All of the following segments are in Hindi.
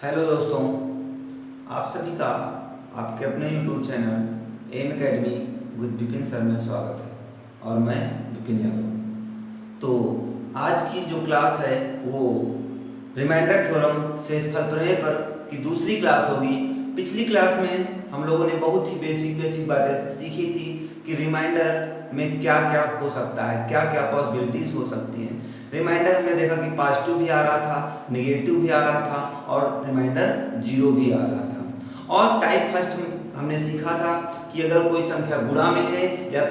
हेलो दोस्तों, आप सभी का आपके अपने YouTube channel M academy with Vipin sir में स्वागत है और मैं विपिन यादव। तो आज की जो क्लास है वो रिमाइंडर थ्योरम शेषफल प्रमेय पर की दूसरी क्लास होगी। पिछली क्लास में हम लोगों ने बहुत ही बेसिक बातें सीखी थी कि रिमाइंडर में क्या क्या हो सकता है, क्या क्या पॉसिबिलिटीज हो सकती हैं। रिमाइंडर हमने देखा कि पॉजिटिव भी आ रहा था, नेगेटिव भी आ रहा था और रिमाइंडर जीरो भी आ रहा था। और टाइप फर्स्ट हमने सीखा था कि अगर कोई संख्या गुणा में है या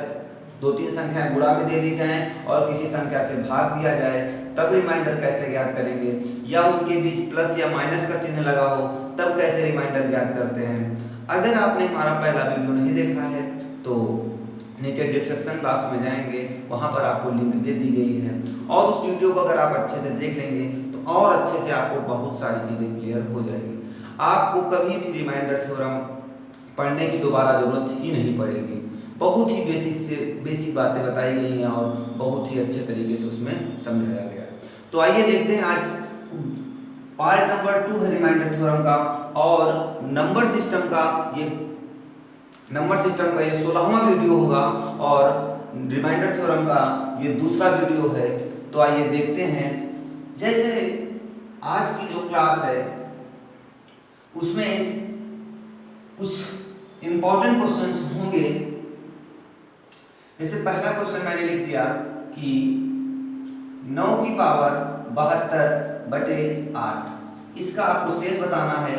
दो तीन संख्याएं गुणा में दे दी जाएं और किसी संख्या से भाग दिया जाए तब रिमाइंडर कैसे ज्ञात करेंगे, या उनके बीच प्लस या माइनस का चिन्ह लगा हो तब कैसे रिमाइंडर ज्ञात करते हैं। अगर आपने हमारा पहला वीडियो नहीं देखा है तो नीचे डिस्क्रिप्शन बॉक्स में जाएंगे, वहां पर आपको लिंक दे दी गई है और उस वीडियो को अगर आप अच्छे से देख लेंगे तो और अच्छे से आपको बहुत सारी चीज़ें क्लियर हो जाएगी। आपको कभी भी रिमाइंडर थ्योरम पढ़ने की दोबारा जरूरत ही नहीं पड़ेगी। बहुत ही बेसिक बातें बताई गई हैं और बहुत ही अच्छे तरीके से उसमें समझाया गया। तो आइए देखते हैं आज पार्ट नंबर 2 है रिमाइंडर थ्योरम का और नंबर सिस्टम का ये 16वां वीडियो होगा और रिमाइंडर थ्योरम का ये दूसरा वीडियो है। तो आइए देखते हैं। जैसे आज की जो क्लास है उसमें कुछ इंपॉर्टेंट क्वेश्चंस होंगे। जैसे पहला क्वेश्चन मैंने लिख दिया कि 9 की पावर 72/8, इसका आपको शेष बताना है।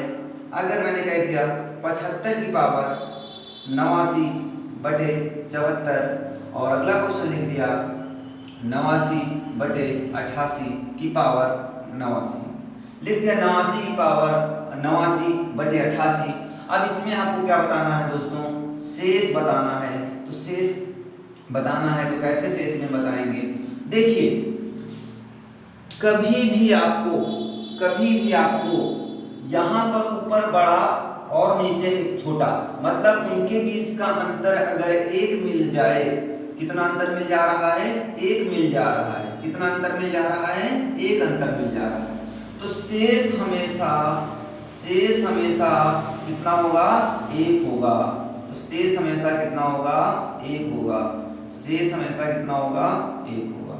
अगर मैंने कह दिया 75 की पावर 89/74 और अगला क्वेश्चन लिख दिया 89/88 की पावर 89, लिख दिया 89 की पावर 89/88। अब इसमें आपको क्या बताना है दोस्तों? शेष बताना है। तो शेष बताना है तो कैसे शेष में बताएंगे? देखिए, कभी भी आपको यहाँ पर ऊपर बड़ा और नीचे छोटा, मतलब उनके बीच का अंतर अगर एक मिल जाए, कितना अंतर मिल जा रहा है? एक मिल जा रहा है। कितना अंतर मिल जा रहा है? एक अंतर मिल जा रहा है। तो शेष हमेशा कितना होगा? एक होगा। तो शेष हमेशा कितना होगा? एक होगा। शेष हमेशा कितना होगा? एक होगा।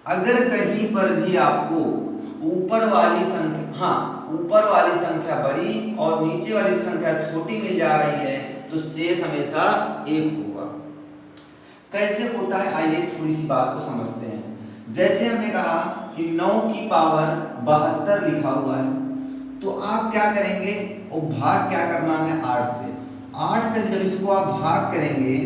अगर कहीं पर भी आपको ऊपर वाली संख्या बड़ी और नीचे वाली संख्या छोटी मिल जा रही है तो शेष हमेशा एक होगा। कैसे होता है आइए थोड़ी सी बात को समझते हैं। जैसे हमने कहा कि 9 की पावर 72 लिखा हुआ है, तो आप क्या करेंगे? वो भाग क्या करना है? 8 से। 8 से जब इसको आप भाग करेंगे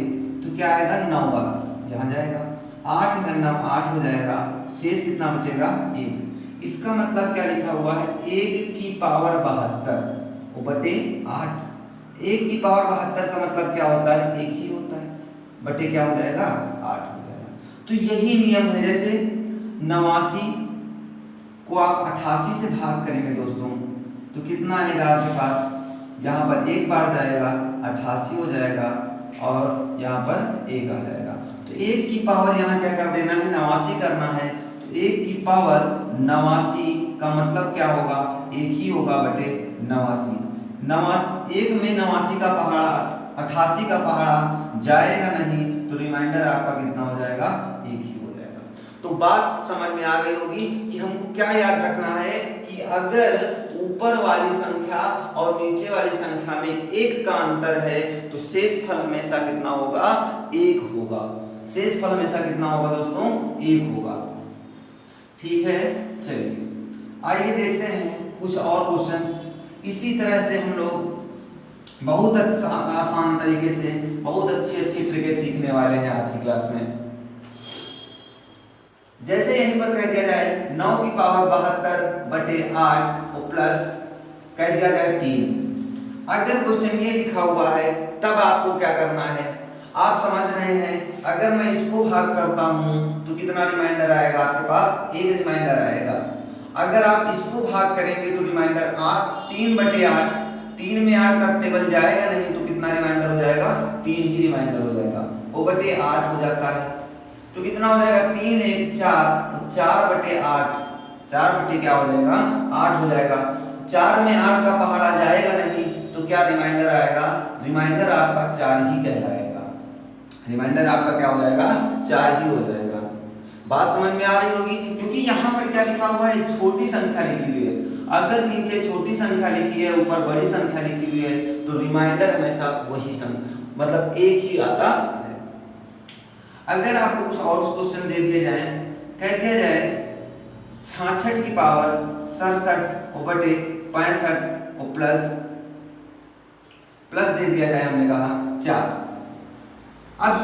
तो क्या आएगा? 9 वाला यहाँ जाएगा, 8 का 9 8 हो जाएगा, शेष कितना बचेगा? 1। इसका मतलब क्या लिखा हुआ है? 1 की पावर 72 बटे 8। 1 की पावर 72 का मतलब क्या होता है? 1 ही होता है, बटे क्या हो जाएगा? 8 हो जाएगा। तो यही नियम है। जैसे 89 को आप 88 से भाग करेंगे दोस्तों तो कितना आएगा आपके पास? यहाँ पर एक बार जाएगा, 88 हो जाएगा और यहाँ पर 1 आ जाएगा। तो 1 की पावर यहाँ क्या कर देना है? 89 करना है। तो 1 की पावर 89 का मतलब क्या होगा? 1 ही होगा बटे 89। 1 में 89 का पहाड़ा 88 का पहाड़ा जाएगा नहीं तो रिमाइंडर आपका कितना हो जाएगा? 1 ही हो जाएगा। तो बात समझ में आ गई होगी कि हमको क्या याद रखना है कि अगर ऊपर वाली संख्या और नीचे वाली संख्या में 1 का अंतर है तो शेषफल हमेशा कितना होगा? 1 होगा। शेषफल हमेशा कितना होगा दोस्तों? 1 होगा। ठीक है, चलिए आइए देखते हैं कुछ और क्वेश्चन। इसी तरह से हम लोग बहुत आसान तरीके से बहुत अच्छी ट्रिकें सीखने वाले हैं आज की क्लास में। जैसे यहीं पर कह दिया जाए 9 की पावर 72/8 और प्लस कह दिया जाए 3। अगर क्वेश्चन ये लिखा हुआ है तब आपको क्या करना है? आप समझ रहे हैं, अगर मैं इसको भाग करता हूं तो कितना रिमाइंडर आएगा आपके पास? 1 रिमाइंडर आएगा। अगर आप इसको भाग करेंगे तो रिमाइंडर 3/8, 3 में 8 का टेबल जाएगा नहीं तो कितना रिमाइंडर हो जाएगा? 3 ही रिमाइंडर हो जाएगा। वो बटे 8 हो जाता है तो कितना हो जाएगा? 3 1 4, 4/8, 4 बटे क्या हो जाएगा? 8 हो जाएगा। 4 में 8 का पहाड़ा जाएगा नहीं तो क्या रिमाइंडर आएगा, रिमाइंडर आपका 4 ही कहलाएगा, रिमाइंडर आपका क्या हो जाएगा, 4 ही हो जाएगा। बात समझ में आ रही होगी, क्योंकि यहाँ पर क्या लिखा हुआ है, छोटी संख्या लिखी हुई है। अगर नीचे छोटी संख्या लिखी है, ऊपर बड़ी संख्या लिखी हुई है, तो रिमाइंडर हमेशा वही संख्या मतलब एक ही आता है। अगर आपको कुछ और क्वेश्चन दे दिए जाए, कह दिया जाए 66 की पावर 67 और बटे 65 और प्लस दे दिया जाए, हमने कहा 4। अब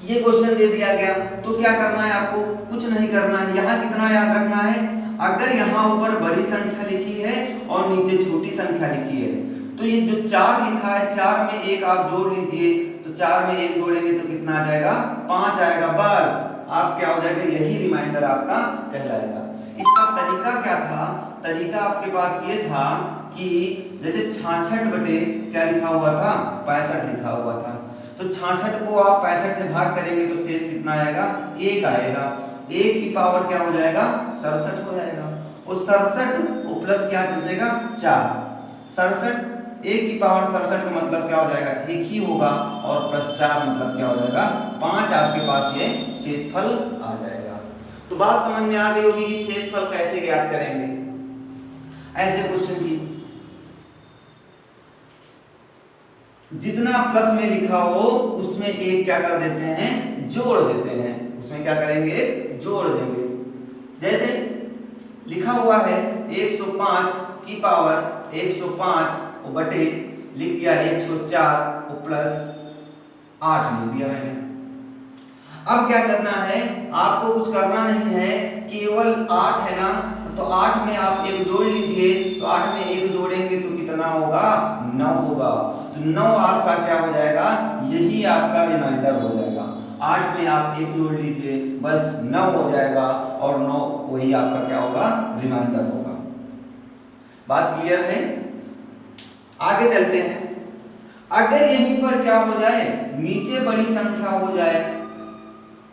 ये क्वेश्चन दे दिया गया तो क्या करना है आपको, कुछ नहीं करना है। यहाँ कितना याद रखना है, अगर यहाँ ऊपर बड़ी संख्या लिखी है और नीचे छोटी संख्या लिखी है, तो ये जो 4 लिखा है, 4 में 1 आप जोड़ लीजिए, तो 4 में 1 जोड़ेंगे तो कितना आ जाएगा, 5 आएगा। बस आप क्या हो जाएगा, यही रिमाइंडर आपका कहलाएगा। इसका तरीका क्या था, तरीका आपके पास ये था कि जैसे 66 बटे क्या लिखा हुआ था, 65 लिखा हुआ था, तो 66 को आप 65 से भाग करेंगे तो शेष कितना आएगा, 1 आएगा। 1 की पावर क्या हो जाएगा, 67 हो जाएगा। और 67 और प्लस क्या बचेगा, 4। 67 1 की पावर 67 का मतलब क्या हो जाएगा, 1 ही होगा, और प्लस 4 मतलब क्या हो जाएगा, 5 आपके पास ये शेषफल आ जाएगा। तो बात समझ में आ गई होगी कि शेषफल कैसे ज्ञात करेंगे। ऐसे क्वेश्चन की जितना प्लस में लिखा हो उसमें एक क्या कर देते हैं, जोड़ देते हैं, उसमें क्या करेंगे, जोड़ देंगे। जैसे लिखा हुआ है 105 की पावर 105 और बटे लिख दिया 104 और प्लस 8 लिख दिया मैंने। अब क्या करना है, आपको कुछ करना नहीं है, केवल 8 है ना, तो 8 में आप 1 जोड़ लीजिए, तो 8 में 1 जोड़ेंगे तो कितना होगा, 9 होगा। तो 9 आपका क्या हो जाएगा, यही आपका रिमाइंडर हो जाएगा। 8 में आप 1 जोड़ लीजिए, बस 9 हो जाएगा, और 9 वही आपका क्या होगा, रिमाइंडर होगा। बात क्लियर है। आगे चलते हैं। अगर यहीं पर क्या हो जाए, नीचे बड़ी संख्या हो जाए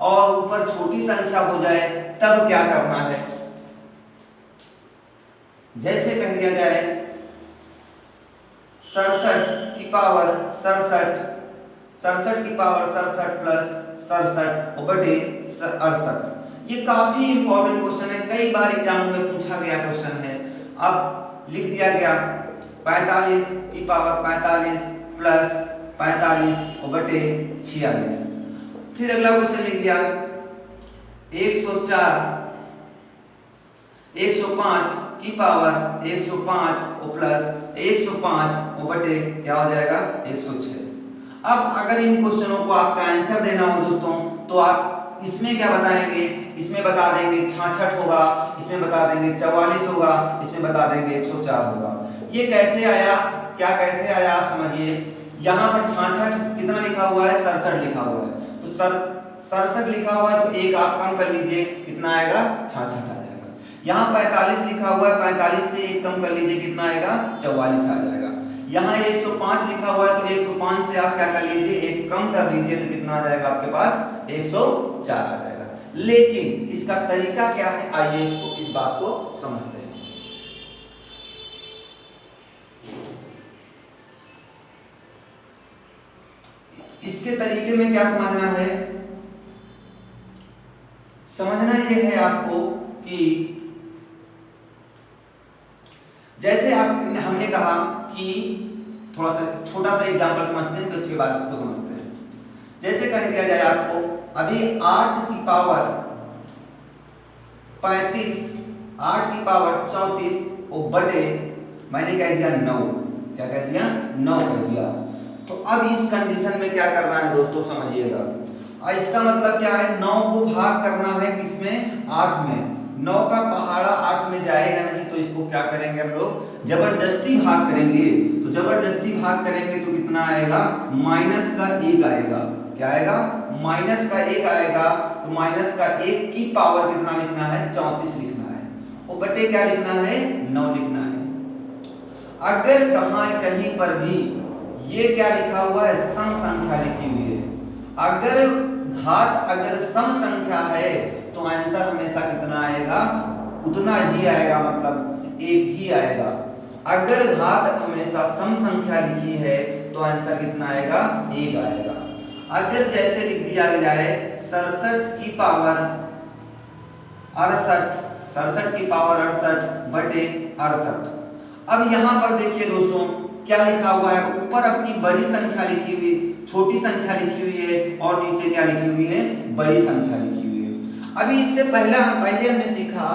और ऊपर छोटी संख्या हो जाए, तब क्या करना है। जैसे कह दिया जाए 67 की पावर 67, 67 की पावर 67 प्लस 67 और बटे 68। ये काफी इंपॉर्टेंट क्वेश्चन है, कई बार एग्जाम में पूछा गया क्वेश्चन है। अब लिख दिया गया 45 की पावर 45 प्लस 45 और बटे 46। फिर अगला क्वेश्चन लिख दिया 105 की पावर 105 और प्लस 105 और बटे क्या हो जाएगा, 106। अब अगर इन क्वेश्चनों को आपका आंसर देना हो दोस्तों, तो आप इसमें क्या बताएंगे, इसमें बता देंगे 66 होगा, इसमें बता देंगे 44 होगा, इसमें बता देंगे 104 होगा। ये कैसे आया, क्या कैसे आया आप समझिए। यहाँ पर 66 कितना लिखा हुआ है, 67 लिखा हुआ है, तो 67 लिखा हुआ है, तो 1 आप कम कर लीजिए, कितना आएगा, 66 आ जाएगा। यहाँ 45 लिखा हुआ है, 45 से 1 कम कर लीजिए, कितना आएगा, 44 आ जाएगा। यहाँ 105 लिखा हुआ है, तो 105 से आप क्या कर लीजिए, 1 कम कर लीजिए, तो कितना आ जाएगा आपके पास, 104 आ जाएगा। लेकिन इसका तरीका क्या है, आइए इसको इस बात को समझते हैं। इसके तरीके में क्या समझना है, समझना यह है आपको कि जैसे हमने कहा कि थोड़ा सा छोटा सा एग्जांपल समझते हैं, तो उसके बाद इसको समझते हैं। जैसे कह दिया जाए आपको अभी 8 की पावर 35, 8 की पावर 34 और बटे मैंने कह दिया 9, क्या कह दिया, 9 कह दिया। तो अब इस कंडीशन में क्या करना है दोस्तों, समझिएगा। और इसका मतलब क्या है, 9 को भाग करना है किसमें, 8 में। 9 का पहाड़ा 8 में जाएगा नहीं, तो इसको क्या करेंगे हम लोग, जबरदस्ती भाग करेंगे। तो जबरदस्ती भाग करेंगे तो कितना आएगा, माइनस का 1 आएगा। क्या आएगा, माइनस का 1 आएगा। तो माइनस का 1 की पावर कितना लिखना है, 34 लिखना है, और बटे क्या लिखना है, 9 लिखना है। अगर कहीं पर भी ये क्या लिखा हुआ है, सम संख्या लिखी हुई है, अगर सम संख्या है तो आंसर हमेशा कितना आएगा, उतना ही आएगा, मतलब 1 ही आएगा। अगर घात हमेशा सम संख्या लिखी है तो आंसर कितना आएगा, 1 आएगा। अगर जैसे लिख दिया जाए 67 की पावर 68, 67 की पावर 68 बटे 68। अब यहाँ पर देखिए दोस्तों क्या लिखा हुआ है, ऊपर अपनी बड़ी संख्या लिखी हुई, छोटी संख्या लिखी हुई है और नीचे क्या लिखी हुई है, बड़ी संख्या लिखी हुई है। अभी इससे पहले हमने सीखा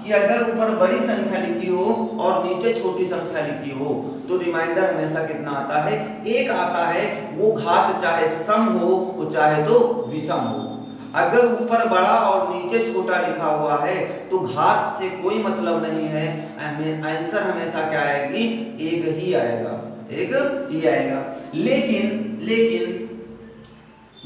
कि अगर ऊपर बड़ी संख्या लिखी हो और नीचे छोटी संख्या लिखी हो तो रिमाइंडर हमेशा कितना आता है, 1 आता है। वो घात चाहे सम हो वो चाहे तो विषम हो। अगर ऊपर बड़ा और नीचे छोटा लिखा हुआ है तो घात से कोई मतलब नहीं है, आंसर हमेशा क्या आएगी, 1 ही आएगा, 1 ही आएगा। लेकिन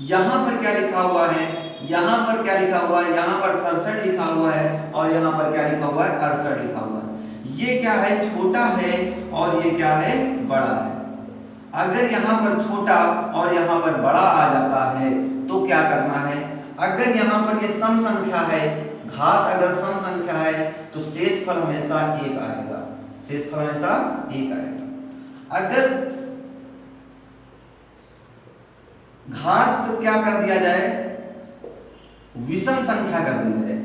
यहाँ पर क्या लिखा हुआ है, यहाँ पर क्या लिखा हुआ है, यहाँ पर 67 लिखा हुआ है और यहाँ पर क्या लिखा हुआ है, 68 लिखा हुआ है। ये क्या है, छोटा है और ये क्या है, बड़ा है। अगर यहाँ पर छोटा और यहाँ पर बड़ा आ जाता है तो क्या करना है, अगर यहाँ पर ये सम संख्या है, घात अगर सम संख्या है तो शेषफल हमेशा 1 आएगा, शेषफल हमेशा 1 आएगा। अगर घात क्या कर दिया जाए, विषम संख्या कर दी जाए।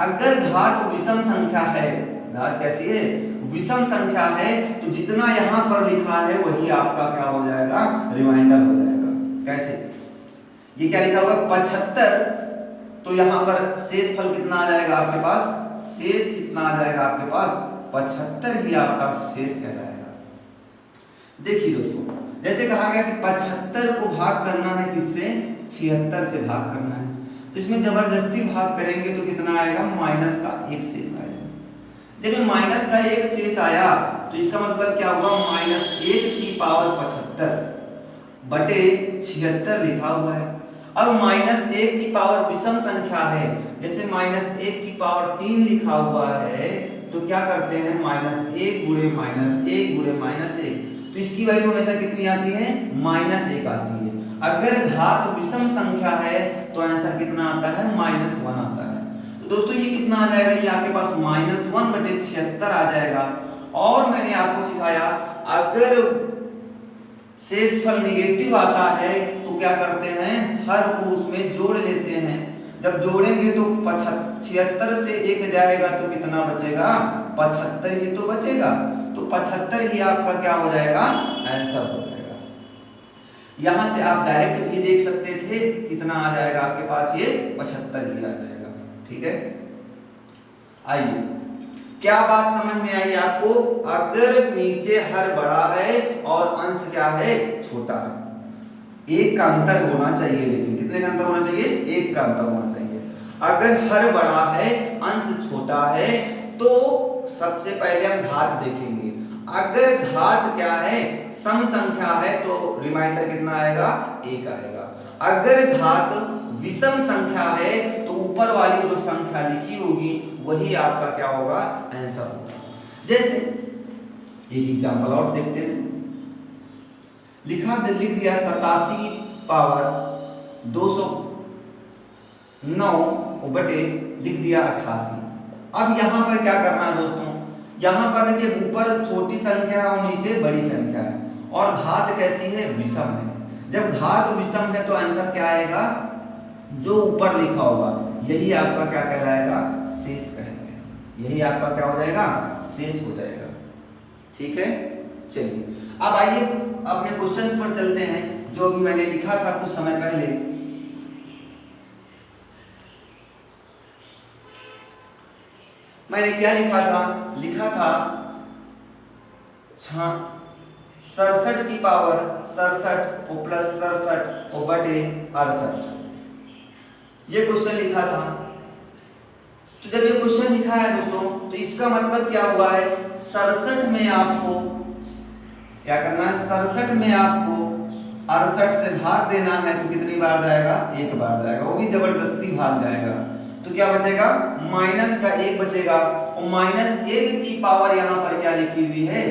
अगर घात विषम संख्या है, घात कैसी है, विषम संख्या है, तो जितना यहाँ पर लिखा है वही आपका क्या हो जाएगा, रिमाइंडर हो जाएगा। कैसे, ये क्या लिखा हुआ है 75, तो यहाँ पर शेषफल कितना आ जाएगा आपके पास, शेष कितना आ जाएगा आपके पास, 75 ही आपका शेष कहलाएगा। देखिए दोस्तों, जैसे कहा गया कि 75 को भाग करना है किससे, 76 से भाग करना है, तो इसमें जबरदस्ती भाग करेंगे तो कितना आएगा, माइनस का 1 शेष आएगा। जब माइनस का 1 शेष आया तो इसका मतलब क्या हुआ, -1 की पावर 75 बटे 76 लिखा हुआ है। अब -1 की पावर विषम संख्या है, जैसे -1 की पावर 3 लिखा हुआ है, तो क्या करते हैं, -1 गुणे -1 गुणे -1, तो इसकी वैल्यू हमेशा कितनी आती है, -1 आती है। अगर घात विषम संख्या है तो आंसर कितना आता है, -1 आता है। तो दोस्तों ये कितना आ जाएगा, ये आपके पास -1 बटे 76 आ जाएगा। और मैंने आपको सिखाया अगर शेषफल निगेटिव आता है तो क्या करते हैं, हर को उसमें जोड़ लेते हैं। जब जोड़ेंगे तो 76 से 1 जाएगा तो कितना बचेगा, 75 ही तो बचेगा, तो 75 ही आपका क्या हो जाएगा, आंसर हो जाएगा। यहां से आप डायरेक्ट भी देख सकते थे, कितना आ जाएगा आपके पास, ये 75 ही आ जाएगा। ठीक है, आइए क्या बात समझ में आई आपको, अगर नीचे हर बड़ा है और अंश क्या है, छोटा है, 1 का अंतर होना चाहिए, लेकिन कितने का अंतर होना चाहिए, 1 का अंतर होना चाहिए। अगर हर बड़ा है अंश छोटा है तो सबसे पहले हम घात देखेंगे। अगर घात क्या है, सम संख्या है, तो रिमाइंडर कितना आएगा, 1 आएगा। अगर घात विषम संख्या है तो ऊपर वाली जो संख्या लिखी होगी वही आपका क्या होगा, आंसर होगा। जैसे एक एग्जांपल और देखते हैं, लिख दिया 87 पावर 209 बटे लिख दिया 88। अब यहां पर क्या करना है दोस्तों, यहां पर देखिए ऊपर छोटी संख्या और नीचे बड़ी संख्या है और घात कैसी है, विषम है। जब घात विषम है तो आंसर क्या आएगा, जो ऊपर लिखा होगा यही आपका क्या कहलाएगा, शेष कहलाएगा। यही आपका क्या हो जाएगा, शेष हो जाएगा। ठीक है, चलिए अब आइए अपने क्वेश्चंस पर चलते हैं, जो भी मैंने लिखा था कुछ समय पहले। मैंने क्या लिखा था 67 की पावर 67 और प्लस 67 और बटे 68, ये क्वेश्चन लिखा था। तो जब ये क्वेश्चन लिखा है दोस्तों, तो इसका मतलब क्या हुआ है, 67 में आपको क्या करना है, 67 में आपको 68 से भाग देना है, तो कितनी बार जाएगा, 1 बार जाएगा, वो भी जबरदस्ती भाग जाएगा। तो क्या बचेगा, माइनस का 1 बचेगा, और -1 की पावर यहाँ पर क्या लिखी हुई है,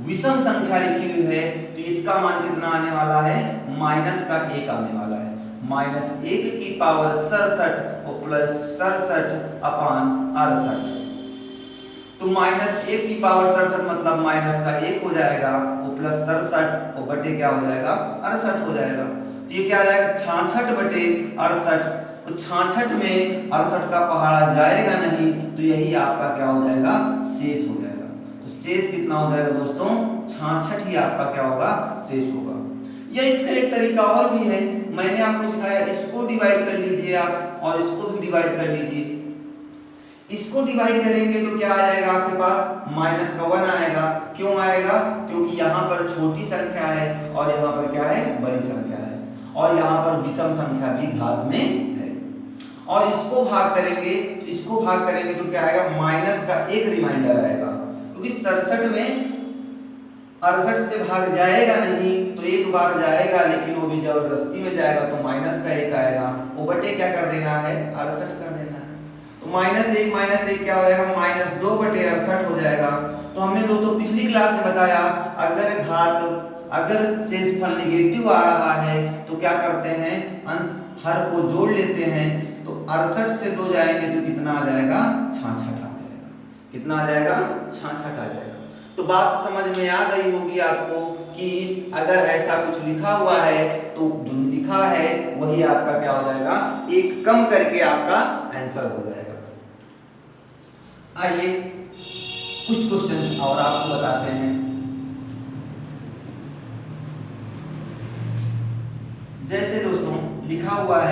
विषम संख्या लिखी हुई है, तो इसका मान कितना आने वाला है, माइनस का 1 आने वाला है। -1 की पावर 67 और प्लस 67 अपान 68। तो -1 की पावर 67 मतलब माइनस का 1 हो जाएगा, वो प्लस 67 और बटे क्या हो जाएगा 68 हो जाएगा। तो ये क्या आ जाएगा 66 बटे 68। तो 66 में 68 का पहाड़ा जाएगा नहीं, तो यही आपका क्या हो जाएगा शेष हो जाएगा। तो शेष कितना हो जाएगा दोस्तों 66 ही आपका क्या होगा शेष होगा। या इसका एक तरीका और भी है, मैंने आपको सिखाया, इसको डिवाइड कर लीजिए आप और इसको भी डिवाइड कर लीजिए। इसको डिवाइड करेंगे तो क्या आ जाएगा आपके पास माइनस का 1 आएगा। क्यों आएगा? क्योंकि यहाँ पर छोटी संख्या है और यहाँ पर क्या है बड़ी संख्या है, और यहाँ पर विषम संख्या भी घात में है। और इसको भाग करेंगे तो क्या आएगा माइनस का 1 रिमाइंडर आएगा, क्योंकि 67 में 68 से भाग जाएगा नहीं, तो एक बार जाएगा लेकिन वो भी जबरदस्ती में जाएगा, तो माइनस का 1 आएगा, वो बटे क्या कर देना है 68 कर देना है। तो -1 क्या हो जाएगा -2 बटे 68 हो जाएगा। तो हमने दोस्तों पिछली क्लास में बताया, अगर शेषफल नेगेटिव आ रहा है तो क्या करते हैं अंश हर को जोड़ लेते हैं। तो 68 से 2 जाएंगे तो कितना आ जाएगा 66 आ जाएगा। कितना आ जाएगा 66 आ जाएगा। तो बात समझ में आ गई होगी आपको कि अगर ऐसा कुछ लिखा हुआ है तो जो लिखा है वही आपका क्या हो जाएगा, एक कम करके आपका आंसर हो जाएगा। आइए कुछ क्वेश्चंस और आपको बताते हैं। जैसे दोस्तों लिखा हुआ है